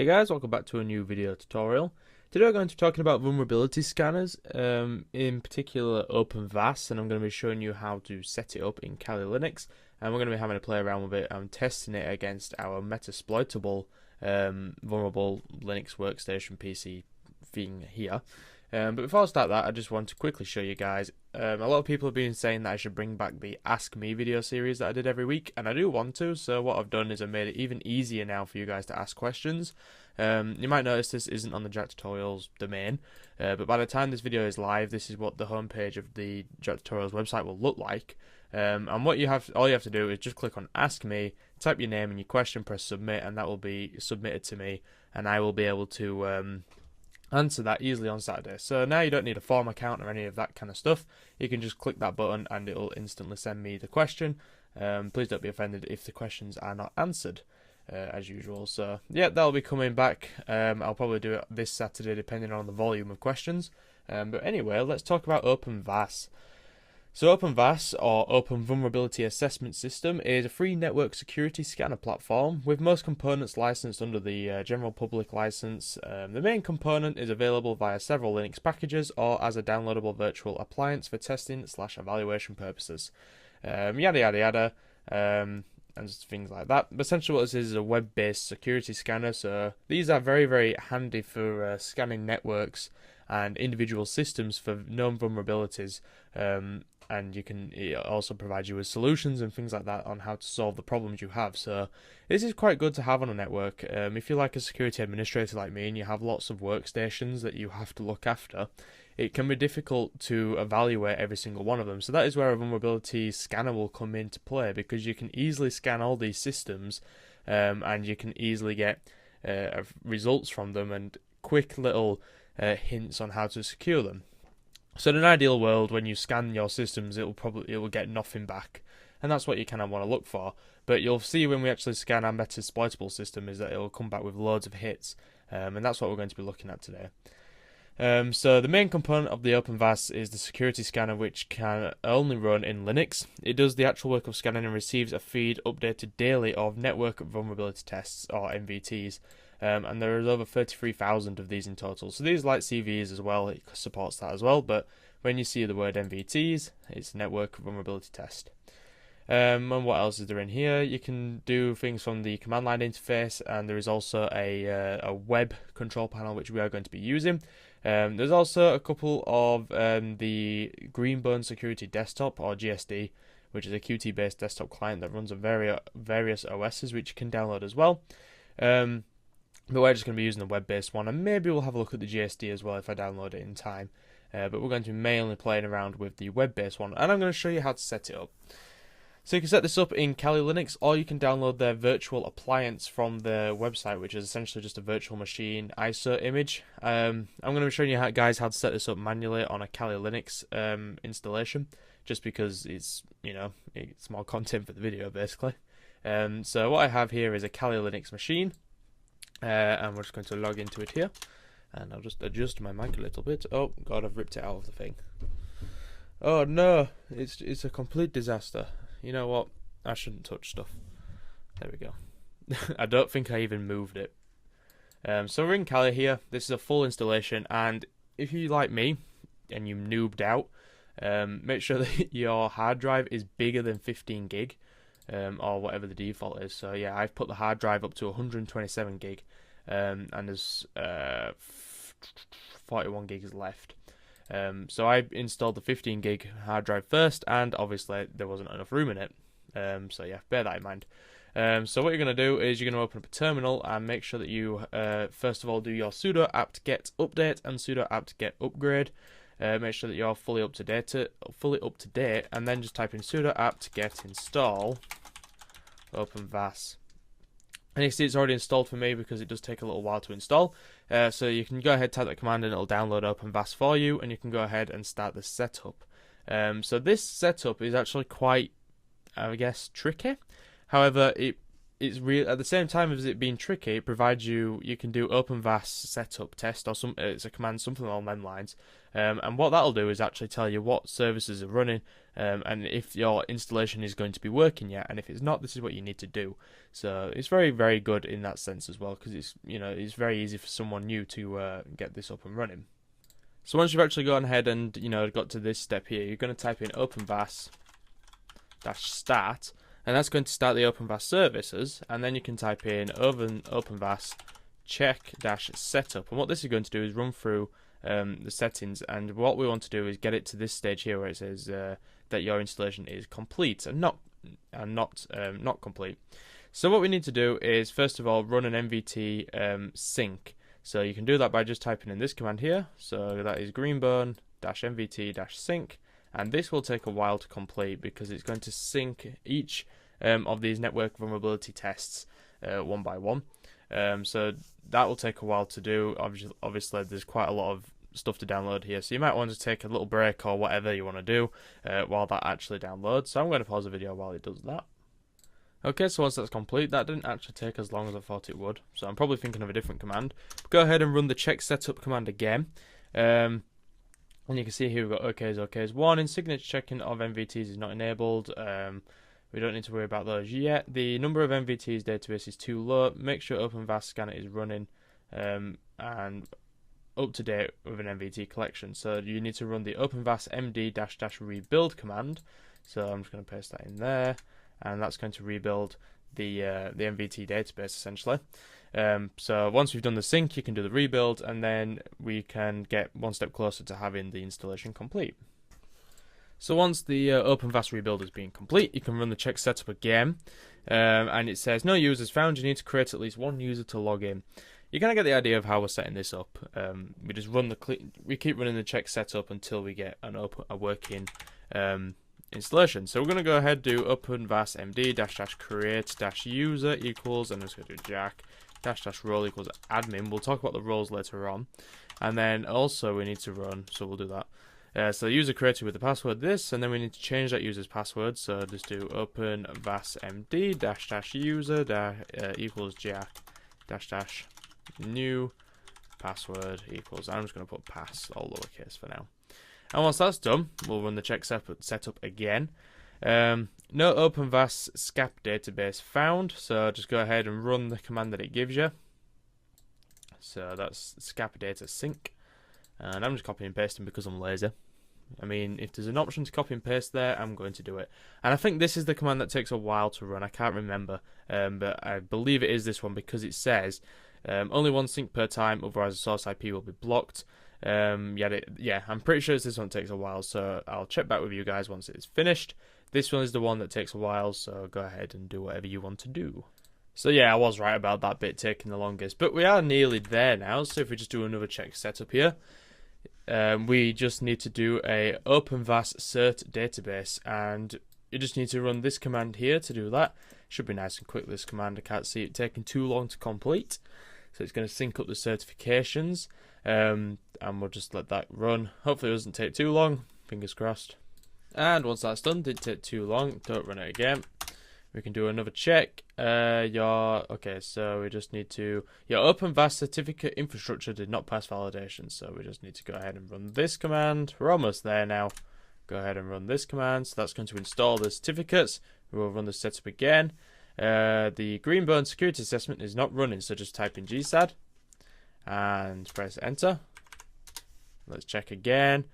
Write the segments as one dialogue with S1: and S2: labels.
S1: Hey guys, welcome back to a new video tutorial. Today we're going to be talking about vulnerability scanners, in particular OpenVAS, and I'm going to be showing you how to set it up in Kali Linux, and we're going to be having a play around with it and testing it against our Metasploitable vulnerable Linux workstation PC thing here. But before I start that, I just want to quickly show you guys, a lot of people have been saying that I should bring back the Ask Me video series that I did every week, and I do want to, so what I've done is I made it even easier now for you guys to ask questions. You might notice this isn't on the Jack Tutorials domain, but by the time this video is live, this is what the homepage of the Jack Tutorials website will look like. And all you have to do is just click on Ask Me, type your name and your question, press submit, and that will be submitted to me, and I will be able to answer that easily on Saturday. So now you don't need a form account or any of that kind of stuff. You can just click that button and it will instantly send me the question. Please don't be offended if the questions are not answered, as usual. So yeah, that'll be coming back. I'll probably do it this Saturday depending on the volume of questions. But anyway, let's talk about OpenVAS. So OpenVAS, or Open Vulnerability Assessment System, is a free network security scanner platform with most components licensed under the general public license. The main component is available via several Linux packages or as a downloadable virtual appliance for testing/evaluation purposes. Yada yada yada, and just things like that. But essentially what this is a web-based security scanner, so these are very, very handy for scanning networks and individual systems for known vulnerabilities. And it also provides you with solutions and things like that on how to solve the problems you have. So this is quite good to have on a network. If you're like a security administrator like me and you have lots of workstations that you have to look after, it can be difficult to evaluate every single one of them. So that is where a vulnerability scanner will come into play, because you can easily scan all these systems, and you can easily get results from them and quick little hints on how to secure them. So in an ideal world, when you scan your systems, it will get nothing back, and that's what you kind of want to look for. But you'll see when we actually scan our Metasploitable system is that it will come back with loads of hits, and that's what we're going to be looking at today. So the main component of the OpenVAS is the security scanner, which can only run in Linux. It does the actual work of scanning and receives a feed updated daily of network vulnerability tests, or NVTs. And there is over 33,000 of these in total. So these like CVs as well, it supports that as well. But when you see the word NVTs, it's Network Vulnerability Test. And what else is there in here? You can do things from the command line interface, and there is also a web control panel which we are going to be using. There's also a couple of the Greenbone Security Desktop, or GSD, which is a Qt-based desktop client that runs on various OSs, which you can download as well. But we're just going to be using the web-based one, and maybe we'll have a look at the GSD as well if I download it in time. But we're going to be mainly playing around with the web-based one, and I'm going to show you how to set it up. So you can set this up in Kali Linux, or you can download their virtual appliance from their website, which is essentially just a virtual machine ISO image. I'm going to be showing you guys how to set this up manually on a Kali Linux installation, just because it's more content for the video basically. So what I have here is a Kali Linux machine. And we're just going to log into it here, and I'll just adjust my mic a little bit. Oh god, I've ripped it out of the thing. Oh no, it's a complete disaster. You know what, I shouldn't touch stuff. There we go. I don't think I even moved it. So we're in Kali here. This is a full installation, and if you like me and you noobed out, make sure that your hard drive is bigger than 15 gig. Or whatever the default is. So yeah, I've put the hard drive up to 127 gig, and there's 41 gigs left. So I installed the 15 gig hard drive first, and obviously there wasn't enough room in it. So yeah, bear that in mind. So what you're going to do is you're going to open up a terminal and make sure that you first of all do your sudo apt get update and sudo apt get upgrade. Make sure that you're fully up to date, and then just type in sudo apt get install OpenVAS. And you see it's already installed for me because it does take a little while to install. So you can go ahead, type that command, and it'll download OpenVAS for you, and you can go ahead and start the setup. So this setup is actually quite, I guess, tricky. However, it it's real at the same time as it being tricky. It provides you can do OpenVAS setup test or some it's a command something along them lines, and what that'll do is actually tell you what services are running, and if your installation is going to be working yet, and if it's not, this is what you need to do. So it's very, very good in that sense as well, because it's it's very easy for someone new to get this up and running. So once you've actually gone ahead and got to this step here, you're going to type in OpenVAS -start. And that's going to start the OpenVAS services, and then you can type in OpenVAS check-setup. And what this is going to do is run through the settings, and what we want to do is get it to this stage here where it says that your installation is complete and not complete. So what we need to do is first of all run an MVT sync. So you can do that by just typing in this command here. So that is greenbone-mvt-sync. And this will take a while to complete because it's going to sync each of these network vulnerability tests one by one. So that will take a while to do. Obviously, there's quite a lot of stuff to download here, so you might want to take a little break or whatever you want to do while that actually downloads. So I'm going to pause the video while it does that. Okay, so once that's complete, that didn't actually take as long as I thought it would. So I'm probably thinking of a different command. Go ahead and run the check setup command again. And you can see here we've got OKs. Warning, signature checking of MVTs is not enabled. We don't need to worry about those yet. The number of MVTs database is too low. Make sure OpenVAS scanner is running and up to date with an MVT collection. So you need to run the OpenVAS md-rebuild command. So I'm just going to paste that in there, and that's going to rebuild the MVT database essentially. So once we've done the sync, you can do the rebuild, and then we can get one step closer to having the installation complete. So once the OpenVAS rebuild has been complete, you can run the check setup again, and it says no users found. You need to create at least one user to log in. You kind of get the idea of how we're setting this up. We just we keep running the check setup until we get a working installation. So we're going to go ahead and do OpenVAS md-create-user equals, and I'm just going to do jack -role equals admin. We'll talk about the roles later on, and then also we need to run. So we'll do that. So the user created with the password this, and then we need to change that user's password. So just do OpenVAS md-user equals jack -new password equals. I'm just going to put pass all lowercase for now. And once that's done, we'll run the check setup again. No OpenVAS SCAP database found, so just go ahead and run the command that it gives you. So that's SCAP data sync, and I'm just copying and pasting because I'm lazy. I mean, if there's an option to copy and paste there, I'm going to do it. And I think this is the command that takes a while to run. I can't remember, but I believe it is this one because it says only one sync per time, otherwise the source IP will be blocked. Yeah, I'm pretty sure it's this one that takes a while, so I'll check back with you guys once it's finished. This one is the one that takes a while, so go ahead and do whatever you want to do. So yeah, I was right about that bit taking the longest, but we are nearly there now. So if we just do another check setup here, we just need to do a OpenVAS cert database, and you just need to run this command here to do that. Should be nice and quick, this command. I can't see it taking too long to complete. So it's going to sync up the certifications, and we'll just let that run. Hopefully it doesn't take too long, fingers crossed. And once that's done, didn't take too long, don't run it again. We can do another check. Okay, so we just need to, your OpenVAS certificate infrastructure did not pass validation, so we just need to go ahead and run this command. We're almost there now. Go ahead and run this command. So that's going to install the certificates. We will run the setup again. The Greenbone security assessment is not running, so just type in GSAD and press enter. Let's check again.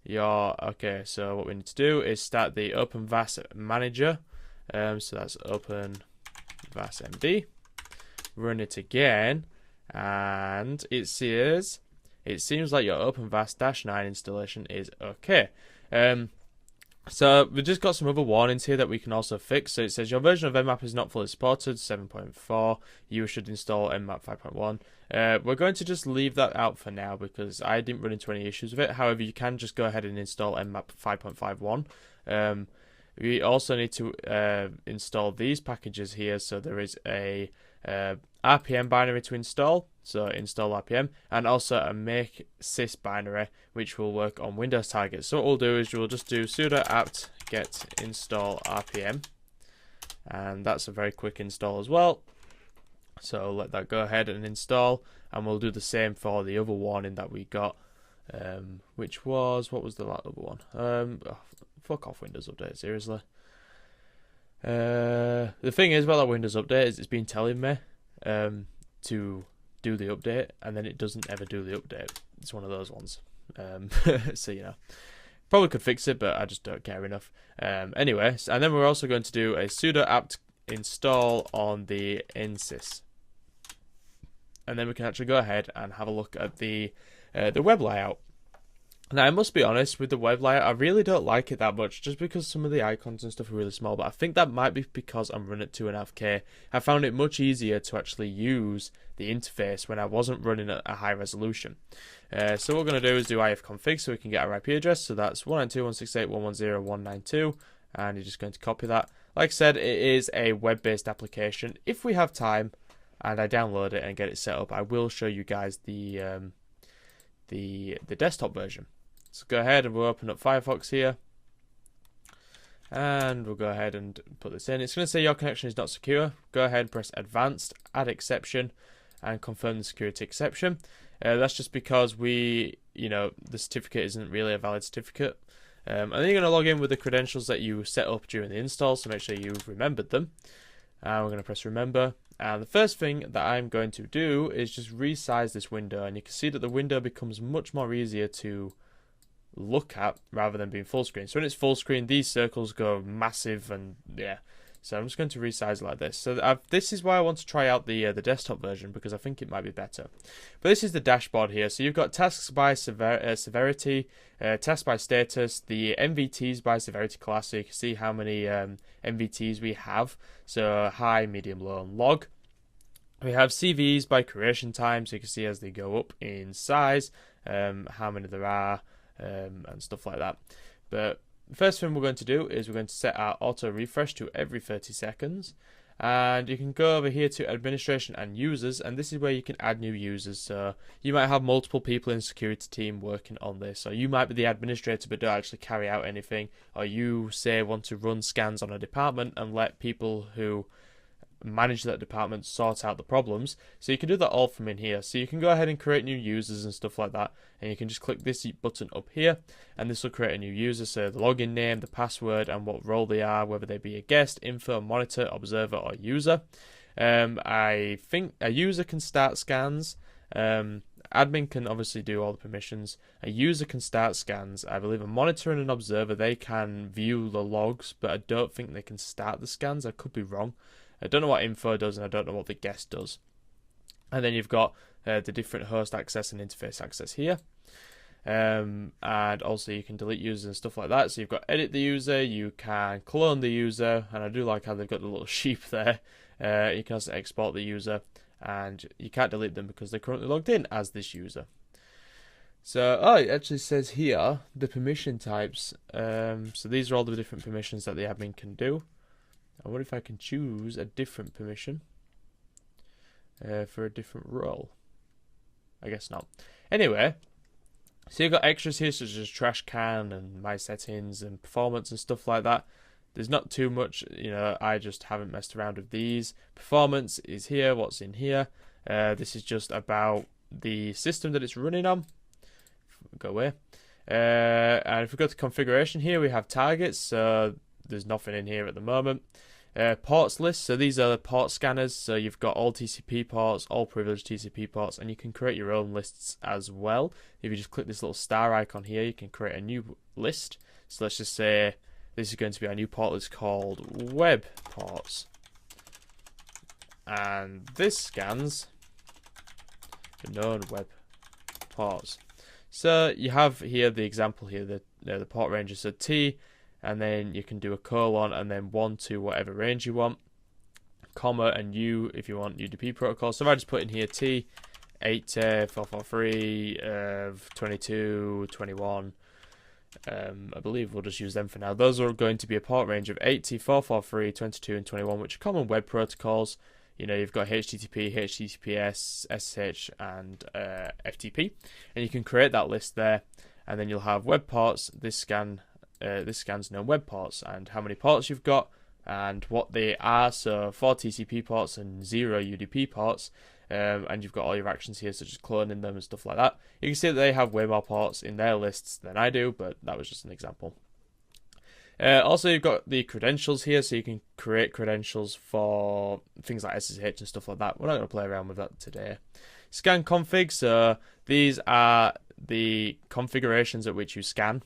S1: Okay, so what we need to do is start the OpenVAS manager. So that's OpenVAS MD. Run it again, and it seems like your OpenVAS -9 installation is okay. So we've just got some other warnings here that we can also fix. So it says your version of Nmap is not fully supported, 7.4. You should install Nmap 5.1. We're going to just leave that out for now because I didn't run into any issues with it. However, you can just go ahead and install Nmap 5.51. We also need to install these packages here. So there is a RPM binary to install, so install RPM, and also a make sys binary which will work on Windows targets. So what we'll do is we'll just do sudo apt get install RPM, and that's a very quick install as well. So let that go ahead and install, and we'll do the same for the other warning that we got, which was, what was the other one? Oh, fuck off Windows Update, seriously. The thing is about that Windows Update is it's been telling me to do the update, and then it doesn't ever do the update. It's one of those ones. So you know, probably could fix it, but I just don't care enough. Anyway, and then we're also going to do a sudo apt install on the insys, and then we can actually go ahead and have a look at the web layout. Now, I must be honest, with the web layout, I really don't like it that much, just because some of the icons and stuff are really small, but I think that might be because I'm running at 2.5K. I found it much easier to actually use the interface when I wasn't running at a high resolution. So what we're going to do is do ifconfig so we can get our IP address, so that's 192.168.110.192, and you're just going to copy that. Like I said, it is a web-based application. If we have time and I download it and get it set up, I will show you guys the desktop version. So go ahead and we'll open up Firefox here, and we'll go ahead and put this in. It's going to say your connection is not secure. Go ahead and press advanced, add exception, and confirm the security exception. That's just because the certificate isn't really a valid certificate. And then you're going to log in with the credentials that you set up during the install, so make sure you've remembered them. And we're going to press remember. And the first thing that I'm going to do is just resize this window, and you can see that the window becomes much more easier to look at rather than being full screen. So when it's full screen, these circles go massive, and yeah. So I'm just going to resize it like this. So this is why I want to try out the desktop version, because I think it might be better. But this is the dashboard here. So you've got tasks by severity, tasks by status, the MVTs by severity class, so you can see how many MVTs we have. So high, medium, low, and log. We have CVs by creation time, so you can see as they go up in size, how many there are, and stuff like that. But the first thing we're going to do is we're going to set our auto refresh to every 30 seconds, and you can go over here to administration and users, and this is where you can add new users. So you might have multiple people in the security team working on this, or you might be the administrator but don't actually carry out anything, or you say want to run scans on a department and let people who manage that department sort out the problems. So you can do that all from in here. So you can go ahead and create new users and stuff like that, and you can just click this button up here, and this will create a new user. So the login name, the password, and what role they are, whether they be a guest, info, monitor, observer, or user. I think a user can start scans. Admin can obviously do all the permissions. A user can start scans. I believe a monitor and an observer, they can view the logs, but I don't think they can start the scans. I could be wrong. I don't know what info does, and I don't know what the guest does. And then you've got the different host access and interface access here. And also you can delete users and stuff like that. So you've got edit the user, you can clone the user, and I do like how they've got the little sheep there. You can also export the user, and you can't delete them because they're currently logged in as this user. So, it actually says here the permission types. So these are all the different permissions that the admin can do. I wonder if I can choose a different permission for a different role. I guess not. Anyway, so you've got extras here such as trash can and my settings and performance and stuff like that. There's not too much, I just haven't messed around with these. Performance is here, what's in here. This is just about the system that it's running on. Go away. And if we go to configuration here, we have targets. So there's nothing in here at the moment. Ports list, so these are the port scanners, so you've got all TCP ports, all privileged TCP ports, and you can create your own lists as well. If you just click this little star icon here, you can create a new list. So let's just say this is going to be our new port list called web ports, and this scans the known web ports. So you have here the example here, the port ranges, so T, and then you can do a colon and then 1 to whatever range you want, comma, and U if you want UDP protocol. So if I just put in here T, 80, 443, 22, 21, I believe we'll just use them for now. Those are going to be a port range of 80, 443, 22, and 21, which are common web protocols. You've got HTTP, HTTPS, SSH, and FTP, and you can create that list there, and then you'll have web ports. This scans known web ports, and how many ports you've got and what they are. So 4 TCP ports and 0 UDP ports, and you've got all your actions here, such as cloning them and stuff like that. You can see that they have way more ports in their lists than I do, but that was just an example. Also, you've got the credentials here, so you can create credentials for things like SSH and stuff like that. We're not going to play around with that today. Scan config, so these are the configurations at which you scan,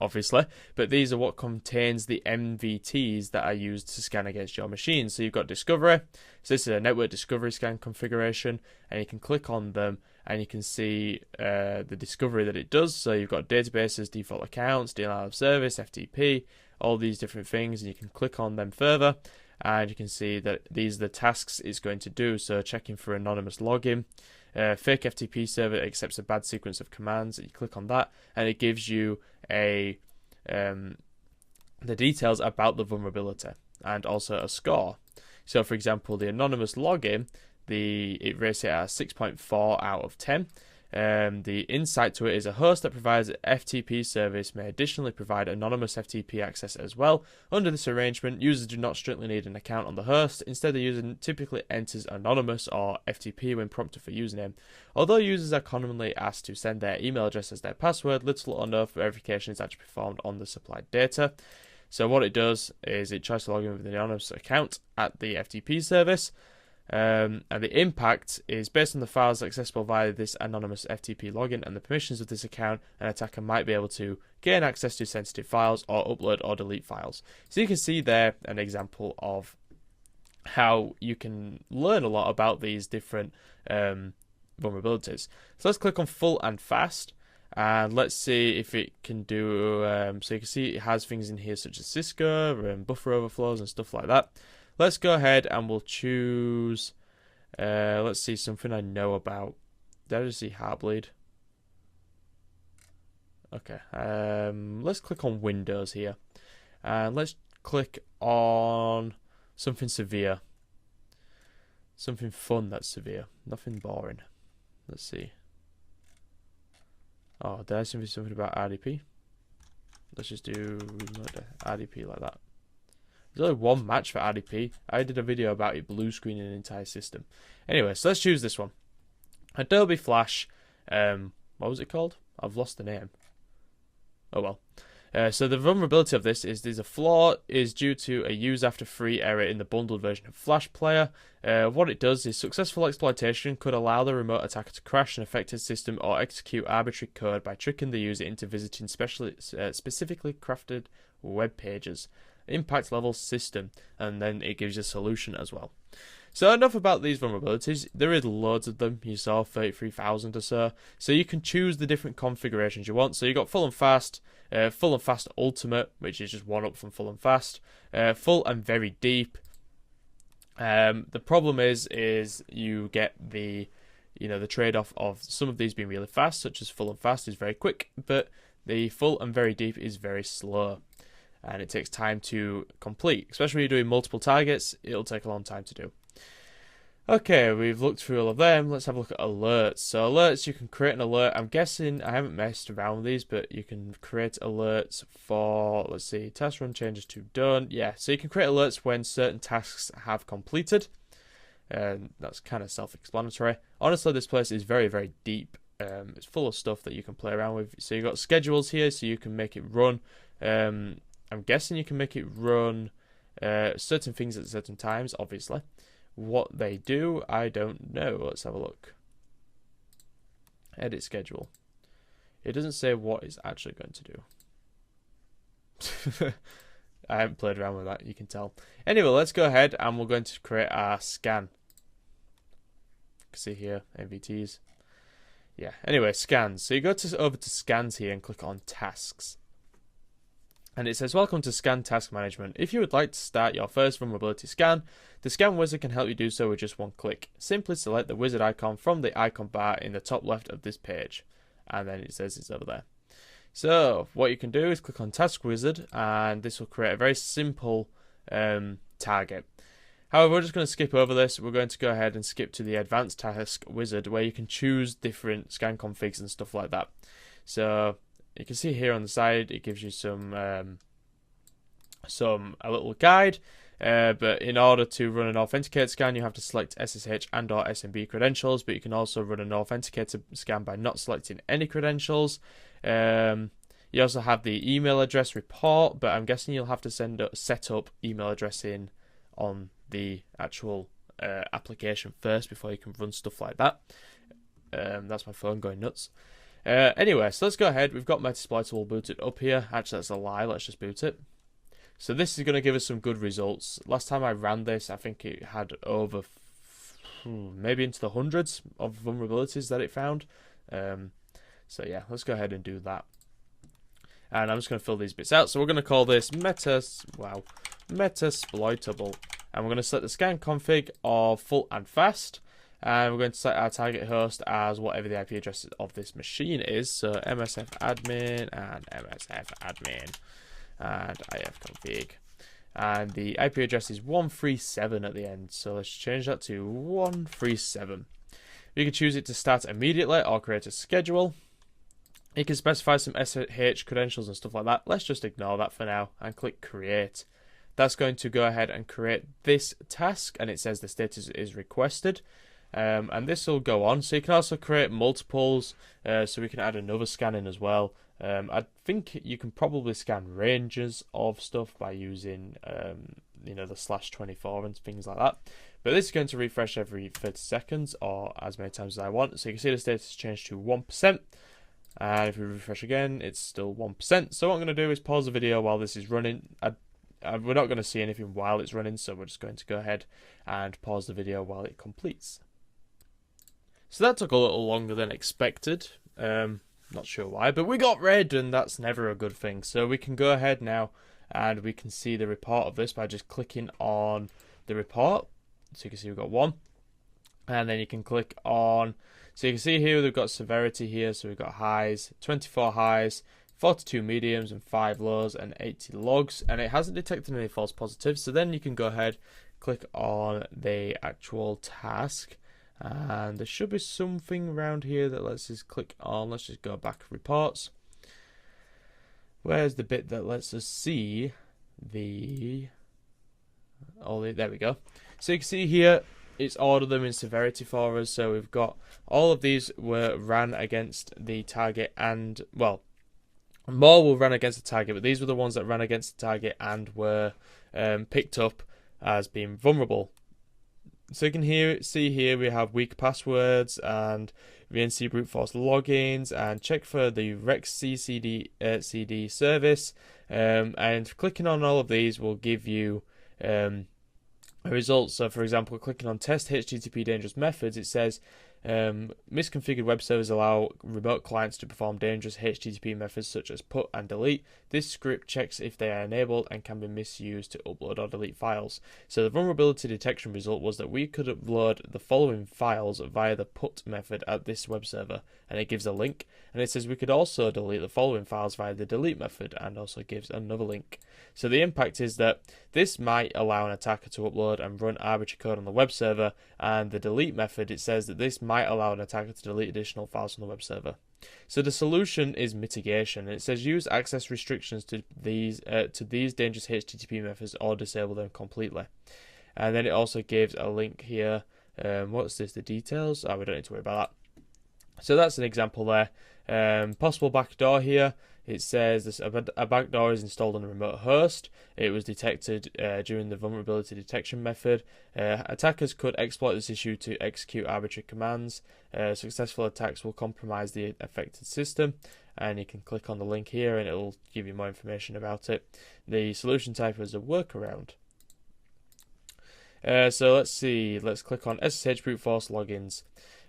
S1: obviously, but these are what contains the MVTs that are used to scan against your machine. So you've got discovery, so this is a network discovery scan configuration, and you can click on them and you can see the discovery that it does. So you've got databases, default accounts, denial of service, FTP, all these different things, and you can click on them further and you can see that these are the tasks it's going to do. So checking for anonymous login, fake FTP server accepts a bad sequence of commands. You click on that and it gives you the details about the vulnerability and also a score. So for example, the anonymous login, it rates it at 6.4 out of 10. The insight to it is a host that provides FTP service may additionally provide anonymous FTP access as well. Under this arrangement, users do not strictly need an account on the host. Instead, the user typically enters anonymous or FTP when prompted for username. Although users are commonly asked to send their email address as their password, little or no verification is actually performed on the supplied data. So what it does is it tries to log in with an anonymous account at the FTP service. And the impact is based on the files accessible via this anonymous FTP login and the permissions of this account. An attacker might be able to gain access to sensitive files or upload or delete files. So you can see there an example of how you can learn a lot about these different vulnerabilities. So let's click on full and fast and let's see if it can do, so you can see it has things in here such as Cisco and buffer overflows and stuff like that. Let's go ahead and we'll choose, let's see, something I know about. Did I just see Heartbleed? Okay, let's click on Windows here. And let's click on something severe. Something fun that's severe. Nothing boring. Let's see. Oh, did I say something about RDP? Let's just do RDP like that. There's only one match for RDP. I did a video about it blue screening an entire system. Anyway, so let's choose this one. Adobe Flash. What was it called? I've lost the name. Oh well. So the vulnerability of this is there's a flaw is due to a use after free error in the bundled version of Flash Player. What it does is successful exploitation could allow the remote attacker to crash an affected system or execute arbitrary code by tricking the user into visiting specifically crafted web pages. Impact level system, and then it gives you a solution as well. So enough about these vulnerabilities. There is loads of them. You saw 33,000 or so. So you can choose the different configurations you want. So you got full and fast ultimate, which is just one up from full and fast, full and very deep. The problem is you get the trade-off of some of these being really fast, such as full and fast is very quick, but the full and very deep is very slow. And it takes time to complete, especially when you're doing multiple targets. It'll take a long time to do. Okay, we've looked through all of them. Let's have a look at alerts. So alerts, you can create an alert. I'm guessing, I haven't messed around with these, but you can create alerts for, let's see, task run changes to done. Yeah, so you can create alerts when certain tasks have completed. That's kind of self-explanatory. Honestly, this place is very, very deep. It's full of stuff that you can play around with. So you've got schedules here, so you can make it run. I'm guessing you can make it run certain things at certain times, obviously. What they do, I don't know. Let's have a look. Edit schedule. It doesn't say what it's actually going to do. I haven't played around with that, you can tell. Anyway, let's go ahead and we're going to create our scan. You can see here, MVTs. Yeah, anyway, scans. So you go over to scans here and click on tasks. And it says, welcome to Scan Task Management. If you would like to start your first vulnerability scan, the Scan Wizard can help you do so with just one click. Simply select the wizard icon from the icon bar in the top left of this page. And then it says it's over there. So, what you can do is click on Task Wizard, and this will create a very simple target. However, we're just going to skip over this. We're going to go ahead and skip to the Advanced Task Wizard, where you can choose different scan configs and stuff like that. So, you can see here on the side, it gives you some a little guide. But in order to run an authenticator scan, you have to select SSH and/or SMB credentials. But you can also run an authenticator scan by not selecting any credentials. You also have the email address report, but I'm guessing you'll have to set up email addressing on the actual application first before you can run stuff like that. That's my phone going nuts. Anyway, so let's go ahead. We've got Metasploitable booted up here. Actually, that's a lie. Let's just boot it. So this is going to give us some good results. Last time I ran this, I think it had over maybe into the hundreds of vulnerabilities that it found. So yeah, let's go ahead and do that. And I'm just going to fill these bits out. So we're going to call this Metasploitable. And we're going to set the scan config of full and fast. And we're going to set our target host as whatever the IP address of this machine is. So msfadmin and msfadmin and ifconfig. And the IP address is 137 at the end. So let's change that to 137. You can choose it to start immediately or create a schedule. You can specify some SSH credentials and stuff like that. Let's just ignore that for now and click create. That's going to go ahead and create this task, and it says the status is requested. And this will go on. So you can also create multiples, so we can add another scan in as well. I think you can probably scan ranges of stuff by using the /24 and things like that. But this is going to refresh every 30 seconds or as many times as I want. So you can see the status changed to 1%. And if we refresh again, it's still 1%. So what I'm going to do is pause the video while this is running. We're not going to see anything while it's running, so we're just going to go ahead and pause the video while it completes. So that took a little longer than expected. Not sure why, but we got red, and that's never a good thing. So we can go ahead now, and we can see the report of this by just clicking on the report. So you can see we've got one. And then you can click on, so you can see here we've got severity here. So we've got highs, 24 highs, 42 mediums and 5 lows and 80 logs. And it hasn't detected any false positives. So then you can go ahead, click on the actual task. And there should be something around here that lets us click on. Let's just go back reports. Where's the bit that lets us see there we go. So you can see here, it's ordered them in severity for us. So we've got all of these were ran against the target, and well, more will run against the target, but these were the ones that ran against the target and were picked up as being vulnerable. So you can see here we have weak passwords and VNC brute force logins, and check for the Rex CD service. And clicking on all of these will give you a result. So for example, clicking on test HTTP dangerous methods, it says misconfigured web servers allow remote clients to perform dangerous HTTP methods such as put and delete. This script checks if they are enabled and can be misused to upload or delete files. So the vulnerability detection result was that we could upload the following files via the put method at this web server, and it gives a link. And it says we could also delete the following files via the delete method, and also gives another link. So the impact is that this might allow an attacker to upload and run arbitrary code on the web server, and the delete method, it says that this might allow an attacker to delete additional files from the web server. So the solution is mitigation, and it says use access restrictions to these dangerous HTTP methods or disable them completely. And then it also gives a link here. What's this? The details? Oh, we don't need to worry about that. So that's an example there. Possible backdoor here. It says a backdoor is installed on a remote host. It was detected during the vulnerability detection method. Attackers could exploit this issue to execute arbitrary commands. Successful attacks will compromise the affected system. And you can click on the link here and it will give you more information about it. The solution type is a workaround. So let's see. Let's click on SSH brute force logins.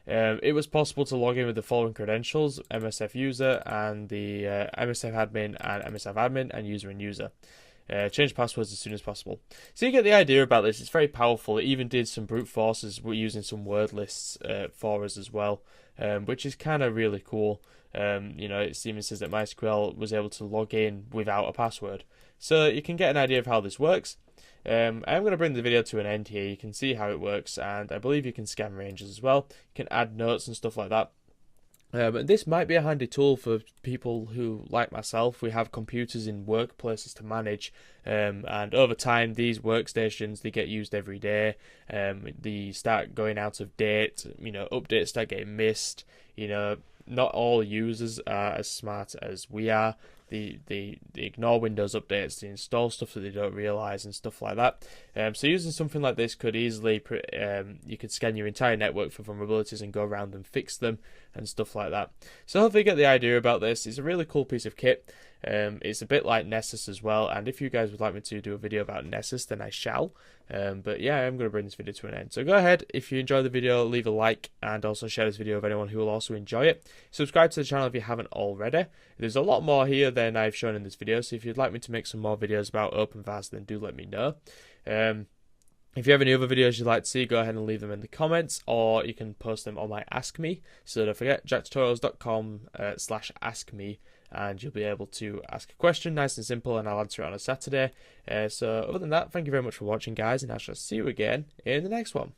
S1: It was possible to log in with the following credentials: MSF user and the MSF admin and MSF admin and user. Change passwords as soon as possible. So you get the idea about this. It's very powerful. It even did some brute forces. We're using some word lists for us as well, which is kind of really cool. It even says that MySQL was able to log in without a password. So you can get an idea of how this works. I'm going to bring the video to an end here. You can see how it works, and I believe you can scan ranges as well. You can add notes and stuff like that. This might be a handy tool for people who, like myself, we have computers in workplaces to manage, and over time these workstations, they get used every day. They start going out of date. Updates start getting missed. Not all users are as smart as we are. They ignore Windows updates, they install stuff that they don't realize and stuff like that. So using something like this could easily, you could scan your entire network for vulnerabilities and go around and fix them and stuff like that. So hopefully you get the idea about this. It's a really cool piece of kit. It's a bit like Nessus as well, and if you guys would like me to do a video about Nessus, then I shall. But yeah, I'm going to bring this video to an end. So go ahead, if you enjoyed the video, leave a like, and also share this video with anyone who will also enjoy it. Subscribe to the channel if you haven't already. There's a lot more here than I've shown in this video, so if you'd like me to make some more videos about OpenVAS, then do let me know. If you have any other videos you'd like to see, go ahead and leave them in the comments, or you can post them on my Ask Me. So don't forget, jacktutorials.com/askme, and you'll be able to ask a question, nice and simple, and I'll answer it on a Saturday. So other than that, thank you very much for watching, guys, and I shall see you again in the next one.